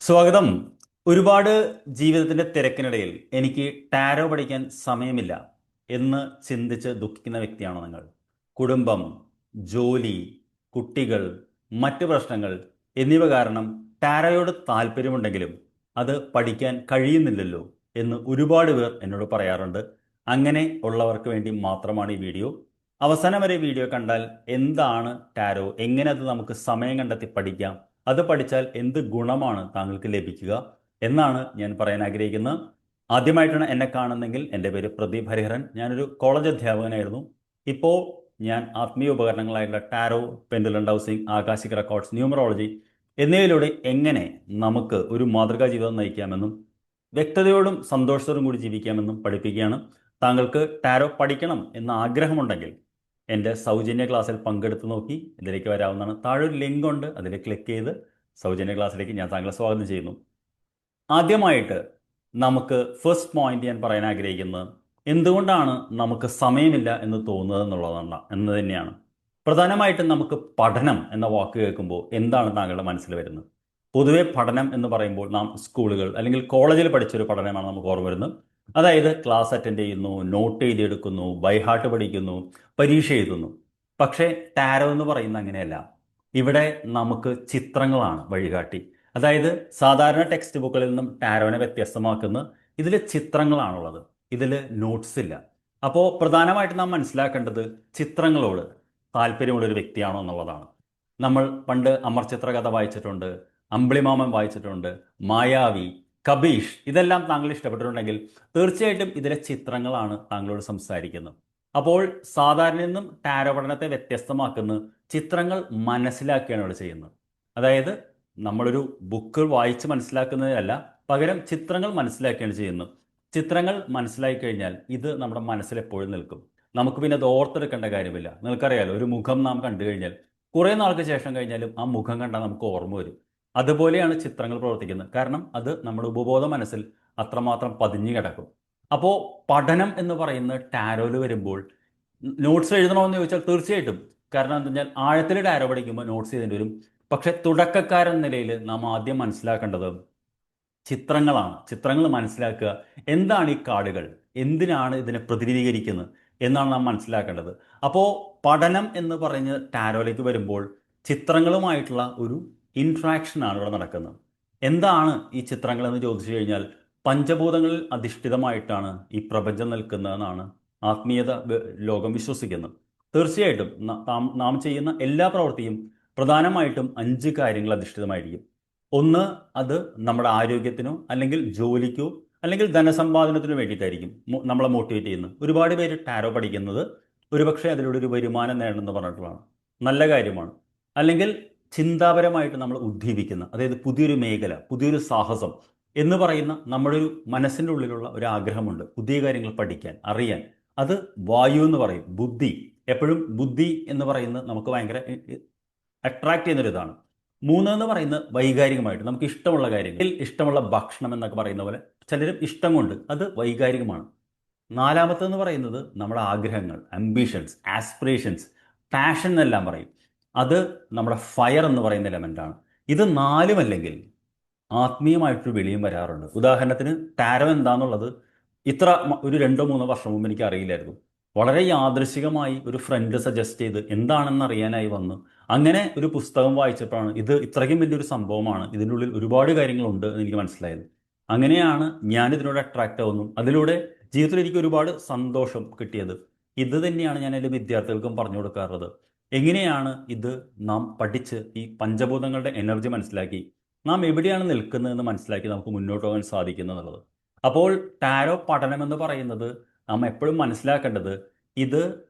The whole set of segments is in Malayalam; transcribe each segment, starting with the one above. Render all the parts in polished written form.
സ്വാഗതം. ഒരുപാട് ജീവിതത്തിന്റെ തിരക്കിനിടയിൽ എനിക്ക് ടാരോ പഠിക്കാൻ സമയമില്ല എന്ന് ചിന്തിച്ച് ദുഃഖിക്കുന്ന വ്യക്തിയാണോ നിങ്ങൾ? കുടുംബം, ജോലി, കുട്ടികൾ, മറ്റ് പ്രശ്നങ്ങൾ എന്നിവ കാരണം ടാരോയോട് താല്പര്യമുണ്ടെങ്കിലും അത് പഠിക്കാൻ കഴിയുന്നില്ലല്ലോ എന്ന് ഒരുപാട് പേർ എന്നോട് പറയാറുണ്ട്. അങ്ങനെ ഉള്ളവർക്ക് വേണ്ടി മാത്രമാണ് ഈ വീഡിയോ. അവസാനം വരെ വീഡിയോ കണ്ടാൽ എന്താണ് ടാരോ, എങ്ങനെ അത് നമുക്ക് സമയം കണ്ടെത്തി പഠിക്കാം, അത് പഠിച്ചാൽ എന്ത് ഗുണമാണ് താങ്കൾക്ക് ലഭിക്കുക എന്നാണ് ഞാൻ പറയാൻ ആഗ്രഹിക്കുന്നത്. ആദ്യമായിട്ടാണ് എന്നെ കാണുന്നെങ്കിൽ എൻ്റെ പേര് പ്രദീപ് ഹരിഹരൻ. ഞാനൊരു കോളേജ് അധ്യാപകനായിരുന്നു. ഇപ്പോൾ ഞാൻ ആത്മീയ ഉപകരണങ്ങളായിട്ടുള്ള tarot, pendulum dowsing, akashic records, numerology എന്നിവയിലൂടെ എങ്ങനെ നമുക്ക് ഒരു മാതൃകാ ജീവിതം നയിക്കാമെന്നും വ്യക്തതയോടും സന്തോഷത്തോടും കൂടി ജീവിക്കാമെന്നും പഠിപ്പിക്കുകയാണ്. താങ്കൾക്ക് ടാരോ പഠിക്കണം എന്ന ആഗ്രഹമുണ്ടെങ്കിൽ എൻ്റെ സൗജന്യ ക്ലാസ്സിൽ പങ്കെടുത്ത് നോക്കി ഇതിലേക്ക് വരാവുന്നതാണ്. താഴെ ഒരു ലിങ്ക് ഉണ്ട്, അതിൽ ക്ലിക്ക് ചെയ്ത് സൗജന്യ ക്ലാസ്സിലേക്ക് ഞാൻ താങ്കളെ സ്വാഗതം ചെയ്യുന്നു. ആദ്യമായിട്ട് നമുക്ക് ഫസ്റ്റ് പോയിന്റ് ഞാൻ പറയാൻ ആഗ്രഹിക്കുന്നത് എന്തുകൊണ്ടാണ് നമുക്ക് സമയമില്ല എന്ന് തോന്നുന്നത് എന്നുള്ളതാണ് എന്ന് തന്നെയാണ്. പ്രധാനമായിട്ടും നമുക്ക് പഠനം എന്ന വാക്ക് കേൾക്കുമ്പോൾ എന്താണ് താങ്കളുടെ മനസ്സിൽ വരുന്നത്? പൊതുവെ പഠനം എന്ന് പറയുമ്പോൾ നാം സ്കൂളുകൾ അല്ലെങ്കിൽ കോളേജിൽ പഠിച്ചൊരു പഠനമാണ് നമുക്ക് ഓർമ്മ വരുന്നത്. അതായത് ക്ലാസ് അറ്റൻഡ് ചെയ്യുന്നു, നോട്ട് എഴുതിയെടുക്കുന്നു, ബൈഹാർട്ട് പഠിക്കുന്നു, പരീക്ഷ എഴുതുന്നു. പക്ഷേ ടാരോ എന്ന് പറയുന്നത് അങ്ങനെയല്ല. ഇവിടെ നമുക്ക് ചിത്രങ്ങളാണ് വഴികാട്ടി. അതായത് സാധാരണ ടെക്സ്റ്റ് ബുക്കുകളിൽ നിന്നും ടാരോനെ വ്യത്യസ്തമാക്കുന്ന ഇതിൽ ചിത്രങ്ങളാണുള്ളത്, ഇതിൽ നോട്ട്സ് ഇല്ല. അപ്പോൾ പ്രധാനമായിട്ട് നാം മനസ്സിലാക്കേണ്ടത് ചിത്രങ്ങളോട് താല്പര്യമുള്ള ഒരു വ്യക്തിയാണോ എന്നുള്ളതാണ്. നമ്മൾ പണ്ട് അമർ ചിത്ര കഥ വായിച്ചിട്ടുണ്ട്, അമ്പിളിമാമൻ വായിച്ചിട്ടുണ്ട്, മായാവി, കബീഷ്, ഇതെല്ലാം താങ്കൾ ഇഷ്ടപ്പെട്ടിട്ടുണ്ടെങ്കിൽ തീർച്ചയായിട്ടും ഇതിലെ ചിത്രങ്ങളാണ് താങ്കളോട് സംസാരിക്കുന്നത്. അപ്പോൾ സാധാരണ നിന്നും ടാരോ പഠനത്തെ വ്യത്യസ്തമാക്കുന്ന ചിത്രങ്ങൾ മനസ്സിലാക്കുകയാണ് ഇവിടെ ചെയ്യുന്നത്. അതായത് നമ്മളൊരു ബുക്ക് വായിച്ച് മനസ്സിലാക്കുന്നതല്ല, പകരം ചിത്രങ്ങൾ മനസ്സിലാക്കുകയാണ് ചെയ്യുന്നത്. ചിത്രങ്ങൾ മനസ്സിലാക്കി കഴിഞ്ഞാൽ ഇത് നമ്മുടെ മനസ്സിൽ എപ്പോഴും നിൽക്കും. നമുക്ക് പിന്നെ അത് ഓർത്തെടുക്കേണ്ട കാര്യമില്ല. നിങ്ങൾക്കറിയാലോ, ഒരു മുഖം നാം കണ്ടു കഴിഞ്ഞാൽ കുറേ നാൾക്ക് ശേഷം കഴിഞ്ഞാലും ആ മുഖം കണ്ടാൽ നമുക്ക് ഓർമ്മ വരും. അതുപോലെയാണ് ചിത്രങ്ങൾ പ്രവർത്തിക്കുന്നത്. കാരണം അത് നമ്മുടെ ഉപബോധ മനസ്സിൽ അത്രമാത്രം പതിഞ്ഞു കിടക്കും. അപ്പോൾ പഠനം എന്ന് പറയുന്ന ടാരോയിൽ വരുമ്പോൾ നോട്ട്സ് എഴുതണമെന്ന് ചോദിച്ചാൽ തീർച്ചയായിട്ടും. കാരണം എന്താ പറഞ്ഞാൽ ആഴത്തിൽ ടാരോ പഠിക്കുമ്പോൾ നോട്ട്സ് ചെയ്തേണ്ടി വരും. പക്ഷെ തുടക്കക്കാരൻ നിലയിൽ നാം ആദ്യം മനസ്സിലാക്കേണ്ടത് ചിത്രങ്ങളാണ്. ചിത്രങ്ങൾ മനസ്സിലാക്കുക. എന്താണ് ഈ കാർഡുകൾ, എന്തിനാണ് ഇതിനെ പ്രതിനിധീകരിക്കുന്നത് എന്നാണ് നാം മനസ്സിലാക്കേണ്ടത്. അപ്പോൾ പഠനം എന്ന് പറഞ്ഞ് ടാരോയിലേക്ക് വരുമ്പോൾ ചിത്രങ്ങളുമായിട്ടുള്ള ഒരു ഇൻട്രാക്ഷനാണ് ഇവിടെ നടക്കുന്നത്. എന്താണ് ഈ ചിത്രങ്ങൾ എന്ന് ചോദിച്ചു കഴിഞ്ഞാൽ പഞ്ചഭൂതങ്ങളിൽ അധിഷ്ഠിതമായിട്ടാണ് ഈ പ്രപഞ്ചം നിൽക്കുന്നതെന്നാണ് ആത്മീയത ലോകം വിശ്വസിക്കുന്നത്. തീർച്ചയായിട്ടും നാം ചെയ്യുന്ന എല്ലാ പ്രവൃത്തിയും പ്രധാനമായിട്ടും 5 കാര്യങ്ങൾ അധിഷ്ഠിതമായിരിക്കും. ഒന്ന്, അത് നമ്മുടെ ആരോഗ്യത്തിനോ അല്ലെങ്കിൽ ജോലിക്കോ അല്ലെങ്കിൽ ധനസമ്പാദനത്തിനോ വേണ്ടിയിട്ടായിരിക്കും നമ്മളെ മോട്ടിവേറ്റ് ചെയ്യുന്നത്. ഒരുപാട് പേര് ടാരോ പഠിക്കുന്നത് ഒരുപക്ഷെ അതിലൂടെ ഒരു വരുമാനം നേടണമെന്ന് പറഞ്ഞിട്ടുള്ളതാണ്. നല്ല കാര്യമാണ്. അല്ലെങ്കിൽ ചിന്താപരമായിട്ട് നമ്മൾ ഉദ്ദീപിക്കുന്ന, അതായത് പുതിയൊരു മേഖല, പുതിയൊരു സാഹസം എന്ന് പറയുന്ന നമ്മുടെ ഒരു മനസ്സിൻ്റെ ഉള്ളിലുള്ള ഒരു ആഗ്രഹമുണ്ട് പുതിയ കാര്യങ്ങൾ പഠിക്കാൻ, അറിയാൻ. അത് വായു എന്ന് പറയും, ബുദ്ധി. എപ്പോഴും ബുദ്ധി എന്ന് പറയുന്നത് നമുക്ക് ഭയങ്കര അട്രാക്ട് ചെയ്യുന്നൊരു ഇതാണ്. 3 എന്ന് പറയുന്നത് വൈകാരികമായിട്ട് നമുക്ക് ഇഷ്ടമുള്ള കാര്യങ്ങൾ, ഇഷ്ടമുള്ള ഭക്ഷണം എന്നൊക്കെ പറയുന്ന പോലെ ചിലരും ഇഷ്ടം കൊണ്ട് അത് വൈകാരികമാണ്. 4മത്തെന്ന് പറയുന്നത് നമ്മുടെ ആഗ്രഹങ്ങൾ, അംബിഷൻസ്, ആസ്പിറേഷൻസ്, പാഷൻ എന്നെല്ലാം പറയും. അത് നമ്മുടെ ഫയർ എന്ന് പറയുന്ന എലമെൻ്റാണ്. ഇത് 4ഉം അല്ലെങ്കിൽ ആത്മീയമായിട്ടൊരു വെളിയും വരാറുണ്ട്. ഉദാഹരണത്തിന് ടാരോ എന്താണെന്നുള്ളത് ഒരു 2-3 വർഷം മുമ്പ് എനിക്ക് അറിയില്ലായിരുന്നു. വളരെ യാദൃശികമായി ഒരു ഫ്രണ്ട് സജസ്റ്റ് ചെയ്ത് എന്താണെന്ന് അറിയാനായി വന്നു. അങ്ങനെ ഒരു പുസ്തകം വായിച്ചപ്പോഴാണ് ഇത് ഇത്രയ്ക്കും വലിയൊരു സംഭവമാണ്, ഇതിൻ്റെ ഉള്ളിൽ ഒരുപാട് കാര്യങ്ങളുണ്ട് എന്ന് എനിക്ക് മനസ്സിലായത്. അങ്ങനെയാണ് ഞാൻ ഇതിനോട് അട്രാക്റ്റ് ആവുന്നു. അതിലൂടെ ജീവിതത്തിൽ എനിക്ക് ഒരുപാട് സന്തോഷം കിട്ടിയത്. ഇത് തന്നെയാണ് ഞാൻ എൻ്റെ വിദ്യാർത്ഥികൾക്കും പറഞ്ഞു കൊടുക്കാറുള്ളത്. എങ്ങനെയാണ് ഇത് നാം പഠിച്ച് ഈ പഞ്ചഭൂതങ്ങളുടെ എനർജി മനസ്സിലാക്കി നാം എവിടെയാണ് നിൽക്കുന്നതെന്ന് മനസ്സിലാക്കി നമുക്ക് മുന്നോട്ട് പോകാൻ സാധിക്കുന്നു എന്നുള്ളത്. അപ്പോൾ ടാരോ പഠനം എന്ന് പറയുന്നത് നാം എപ്പോഴും മനസ്സിലാക്കേണ്ടത് ഇത്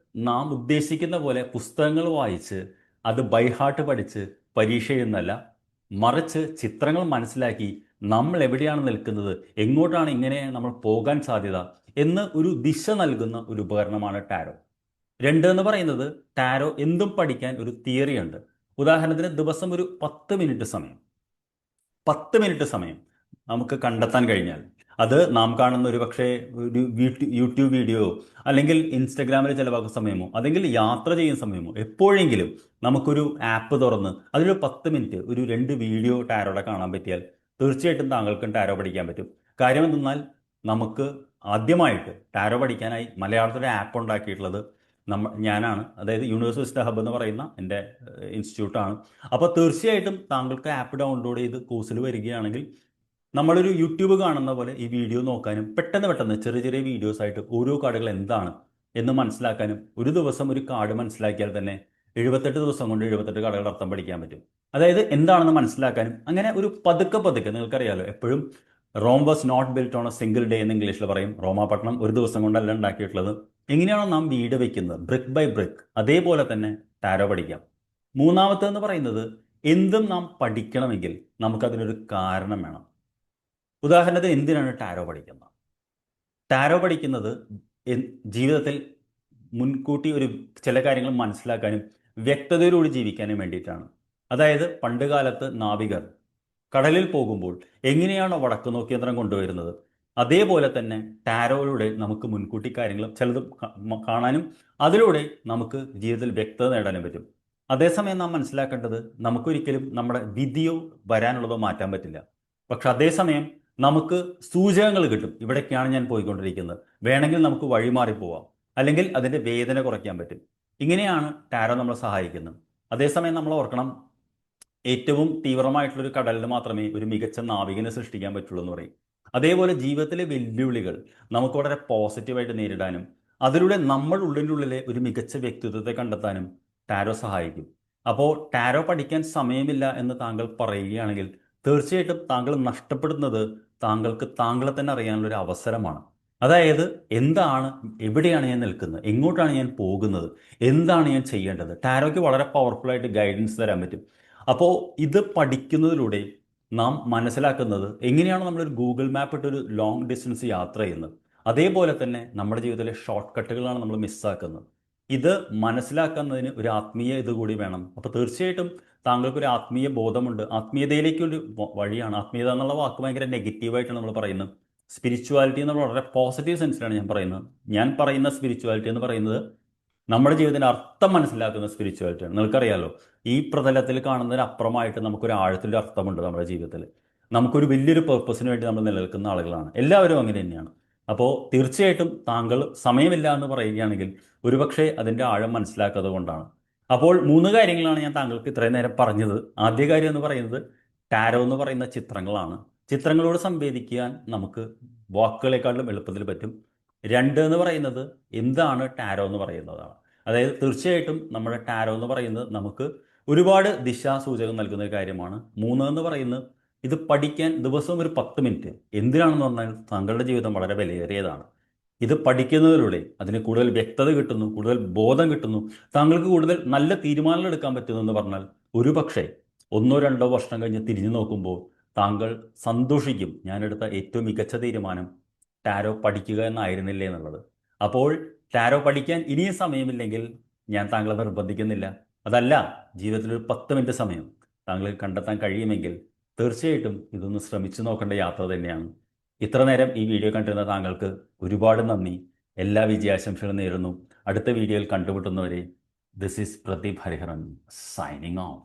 നാം ഉദ്ദേശിക്കുന്ന പോലെ പുസ്തകങ്ങൾ വായിച്ച് അത് ബൈഹാർട്ട് പഠിച്ച് പരീക്ഷ എഴുതുന്നല്ല, മറിച്ച് ചിത്രങ്ങൾ മനസ്സിലാക്കി നമ്മൾ എവിടെയാണ് നിൽക്കുന്നത്, എങ്ങോട്ടാണ് ഇങ്ങനെ നമ്മൾ പോകാൻ സാധ്യത എന്ന് ഒരു ദിശ നൽകുന്ന ഒരു ഉപകരണമാണ് ടാരോ. 2 എന്ന് പറയുന്നത് ടാരോ എന്തും പഠിക്കാൻ ഒരു തിയറി ഉണ്ട്. ഉദാഹരണത്തിന് ദിവസം ഒരു 10 മിനിറ്റ് സമയം നമുക്ക് കണ്ടെത്താൻ കഴിഞ്ഞാൽ അത് നാം കാണുന്ന ഒരു പക്ഷേ ഒരു യൂട്യൂബ് വീഡിയോ അല്ലെങ്കിൽ ഇൻസ്റ്റഗ്രാമിൽ ചിലവാക്കുന്ന സമയമോ അല്ലെങ്കിൽ യാത്ര ചെയ്യുന്ന സമയമോ എപ്പോഴെങ്കിലും നമുക്കൊരു ആപ്പ് തുറന്ന് അതിലൊരു 10 മിനിറ്റ് ഒരു 2 വീഡിയോ ടാരോടെ കാണാൻ പറ്റിയാൽ തീർച്ചയായിട്ടും താങ്കൾക്കും ടാരോ പഠിക്കാൻ പറ്റും. കാര്യം എന്തെന്നാൽ നമുക്ക് ആദ്യമായിട്ട് ടാരോ പഠിക്കാനായി മലയാളത്തിലെ ആപ്പ് ഉണ്ടാക്കിയിട്ടുള്ളത് ഞാനാണ്. അതായത് യൂണിവേഴ്സ് വിസ്ഡം ഹബ് എന്ന് പറയുന്ന എൻ്റെ ഇൻസ്റ്റിറ്റ്യൂട്ടാണ്. അപ്പോൾ തീർച്ചയായിട്ടും താങ്കൾക്ക് ആപ്പ് ഡൗൺലോഡ് ചെയ്ത് കോഴ്സിൽ വരികയാണെങ്കിൽ നമ്മളൊരു യൂട്യൂബ് കാണുന്ന പോലെ ഈ വീഡിയോ നോക്കാനും പെട്ടെന്ന് ചെറിയ ചെറിയ വീഡിയോസ് ആയിട്ട് ഓരോ കാർഡുകൾ എന്താണ് എന്ന് മനസ്സിലാക്കാനും, ഒരു ദിവസം ഒരു കാർഡ് മനസ്സിലാക്കിയാൽ തന്നെ 78 ദിവസം കൊണ്ട് 78 കാർഡുകളുടെ അർത്ഥം പഠിക്കാൻ പറ്റും. അതായത് എന്താണെന്ന് മനസ്സിലാക്കാനും, അങ്ങനെ ഒരു പതുക്കെ നിങ്ങൾക്കറിയാലോ, എപ്പോഴും Rome was not built on a single day എന്ന് ഇംഗ്ലീഷിൽ പറയും. റോമാപട്ടണം ഒരു ദിവസം കൊണ്ടല്ല ഉണ്ടാക്കിയിട്ടുള്ളത്. എങ്ങനെയാണോ നാം വീട് വെക്കുന്നത് ബ്രിക്ക് ബൈ ബ്രിക്ക്, അതേപോലെ തന്നെ ടാരോ പഠിക്കാം. മൂന്നാമത്തെന്ന് പറയുന്നത്, എന്തും നാം പഠിക്കണമെങ്കിൽ നമുക്കതിനൊരു കാരണം വേണം. ഉദാഹരണത്തിന് എന്തിനാണ് ടാരോ പഠിക്കുന്നത്? ടാരോ പഠിക്കുന്നത് ജീവിതത്തിൽ മുൻകൂട്ടി ചില കാര്യങ്ങൾ മനസ്സിലാക്കാനും വ്യക്തതയോടുകൂടി ജീവിക്കാനും വേണ്ടിയിട്ടാണ്. അതായത് പണ്ട് കാലത്ത് നാവികർ കടലിൽ പോകുമ്പോൾ എങ്ങനെയാണോ വടക്ക് നോക്കി യന്ത്രം കൊണ്ടുവരുന്നത്, അതേപോലെ തന്നെ ടാരോയിലൂടെ നമുക്ക് മുൻകൂട്ടി കാര്യങ്ങൾ ചിലത് കാണാനും അതിലൂടെ നമുക്ക് ജീവിതത്തിൽ വ്യക്തത നേടാനും പറ്റും. അതേസമയം നാം മനസ്സിലാക്കേണ്ടത്, നമുക്കൊരിക്കലും നമ്മുടെ വിധിയോ വരാനുള്ളതോ മാറ്റാൻ പറ്റില്ല. പക്ഷെ അതേസമയം നമുക്ക് സൂചകങ്ങൾ കിട്ടും, ഇവിടേക്കാണ് ഞാൻ പോയിക്കൊണ്ടിരിക്കുന്നത്, വേണമെങ്കിൽ നമുക്ക് വഴിമാറി പോവാം, അല്ലെങ്കിൽ അതിൻ്റെ വേദന കുറയ്ക്കാൻ പറ്റും. ഇങ്ങനെയാണ് ടാരോ നമ്മളെ സഹായിക്കുന്നത്. അതേസമയം നമ്മൾ ഓർക്കണം, ഏറ്റവും തീവ്രമായിട്ടുള്ളൊരു കടലിൽ മാത്രമേ ഒരു മികച്ച നാവികനെ സൃഷ്ടിക്കാൻ പറ്റുള്ളൂ എന്ന് പറയും. അതേപോലെ ജീവിതത്തിലെ വെല്ലുവിളികൾ നമുക്ക് വളരെ പോസിറ്റീവായിട്ട് നേരിടാനും അതിലൂടെ നമ്മൾ ഉള്ളിലെ ഒരു മികച്ച വ്യക്തിത്വത്തെ കണ്ടെത്താനും ടാരോ സഹായിക്കും. അപ്പോൾ ടാരോ പഠിക്കാൻ സമയമില്ല എന്ന് താങ്കൾ പറയുകയാണെങ്കിൽ തീർച്ചയായിട്ടും താങ്കൾ നഷ്ടപ്പെടുന്നത് താങ്കൾക്ക് താങ്കളെ തന്നെ അറിയാനുള്ള ഒരു അവസരമാണ്. അതായത് എന്താണ്, എവിടെയാണ് ഞാൻ നിൽക്കുന്നത്, എങ്ങോട്ടാണ് ഞാൻ പോകുന്നത്, എന്താണ് ഞാൻ ചെയ്യേണ്ടത്. ടാരോയ്ക്ക് വളരെ പവർഫുള്ളായിട്ട് ഗൈഡൻസ് തരാൻ പറ്റും. അപ്പോൾ ഇത് പഠിക്കുന്നതിലൂടെ നാം മനസ്സിലാക്കുന്നത്, എങ്ങനെയാണ് നമ്മളൊരു ഗൂഗിൾ മാപ്പ് ഇട്ടൊരു ലോങ് ഡിസ്റ്റൻസ് യാത്ര ചെയ്യുന്നത്, അതേപോലെ തന്നെ നമ്മുടെ ജീവിതത്തിലെ ഷോർട്ട് കട്ടുകളാണ് നമ്മൾ മിസ്സാക്കുന്നത്. ഇത് മനസ്സിലാക്കുന്നതിന് ഒരു ആത്മീയ ഇത് കൂടി വേണം. അപ്പോൾ തീർച്ചയായിട്ടും താങ്കൾക്കൊരു ആത്മീയ ബോധമുണ്ട്, ആത്മീയതയിലേക്കൊരു വഴിയാണ്. ആത്മീയത എന്നുള്ള വാക്ക് ഭയങ്കര നെഗറ്റീവായിട്ടാണ് നമ്മൾ പറയുന്നത്. സ്പിരിച്വാലിറ്റി എന്നുള്ള വളരെ പോസിറ്റീവ് സെൻസിലാണ് ഞാൻ പറയുന്നത്. ഞാൻ പറയുന്ന സ്പിരിച്വാലിറ്റി എന്ന് പറയുന്നത് നമ്മുടെ ജീവിതത്തിൻ്റെ അർത്ഥം മനസ്സിലാക്കുന്ന സ്പിരിച്വാലിറ്റിയാണ്. നിങ്ങൾക്കറിയാലോ, ഈ പ്രതലത്തിൽ കാണുന്നതിന് അപ്പുറമായിട്ട് നമുക്കൊരു ആഴത്തിൻ്റെ അർത്ഥമുണ്ട് നമ്മുടെ ജീവിതത്തിൽ. നമുക്കൊരു വലിയൊരു പേർപ്പസിന് വേണ്ടി നമ്മൾ നിലനിൽക്കുന്ന ആളുകളാണ്. എല്ലാവരും അങ്ങനെ തന്നെയാണ്. അപ്പോൾ തീർച്ചയായിട്ടും താങ്കൾ സമയമില്ല എന്ന് പറയുകയാണെങ്കിൽ ഒരുപക്ഷെ അതിൻ്റെ ആഴം മനസ്സിലാക്കാത്തത് കൊണ്ടാണ്. അപ്പോൾ 3 കാര്യങ്ങളാണ് ഞാൻ താങ്കൾക്ക് ഇത്രയും നേരം പറഞ്ഞത്. ആദ്യ കാര്യം എന്ന് പറയുന്നത്, ടാരോ എന്ന് പറയുന്ന ചിത്രങ്ങളാണ്. ചിത്രങ്ങളോട് സംവേദിക്കാൻ നമുക്ക് വാക്കുകളെക്കാളും എളുപ്പത്തിൽ പറ്റും. 2 എന്ന് പറയുന്നത്, എന്താണ് ടാരോ എന്ന് പറയുന്നതാണ്. അതായത് തീർച്ചയായിട്ടും നമ്മുടെ ടാരോ എന്ന് പറയുന്നത് നമുക്ക് ഒരുപാട് ദിശാസൂചകം നൽകുന്ന ഒരു കാര്യമാണ്. 3 എന്ന് പറയുന്നത്, ഇത് പഠിക്കാൻ ദിവസവും ഒരു 10 മിനിറ്റ്, എന്തിനാണെന്ന് പറഞ്ഞാൽ താങ്കളുടെ ജീവിതം വളരെ വിലയേറിയതാണ്. ഇത് പഠിക്കുന്നതിലൂടെ അതിന് കൂടുതൽ വ്യക്തത കിട്ടുന്നു, കൂടുതൽ ബോധം കിട്ടുന്നു, താങ്കൾക്ക് കൂടുതൽ നല്ല തീരുമാനങ്ങൾ എടുക്കാൻ പറ്റുന്നു എന്ന് പറഞ്ഞാൽ ഒരുപക്ഷെ 1-2 വർഷം കഴിഞ്ഞ് തിരിഞ്ഞു നോക്കുമ്പോൾ താങ്കൾ സന്തോഷിക്കും, ഞാനെടുത്ത ഏറ്റവും മികച്ച തീരുമാനം ടാരോ പഠിക്കുക എന്നായിരുന്നില്ലേ എന്നുള്ളത്. അപ്പോൾ ടാരോ പഠിക്കാൻ ഇനിയും സമയമില്ലെങ്കിൽ ഞാൻ താങ്കളെ നിർബന്ധിക്കുന്നില്ല. അതല്ല, ജീവിതത്തിലൊരു 10 മിനിറ്റ് സമയം താങ്കൾക്ക് കണ്ടെത്താൻ കഴിയുമെങ്കിൽ തീർച്ചയായിട്ടും ഇതൊന്ന് ശ്രമിച്ചു നോക്കേണ്ട യാത്ര തന്നെയാണ്. ഇത്ര നേരം ഈ വീഡിയോ കണ്ടിരുന്ന താങ്കൾക്ക് ഒരുപാട് നന്ദി. എല്ലാ വിജയാശംസകളും നേരുന്നു. അടുത്ത വീഡിയോയിൽ കണ്ടുമുട്ടുന്നവരെ, this is Pradeep Hariharan signing of.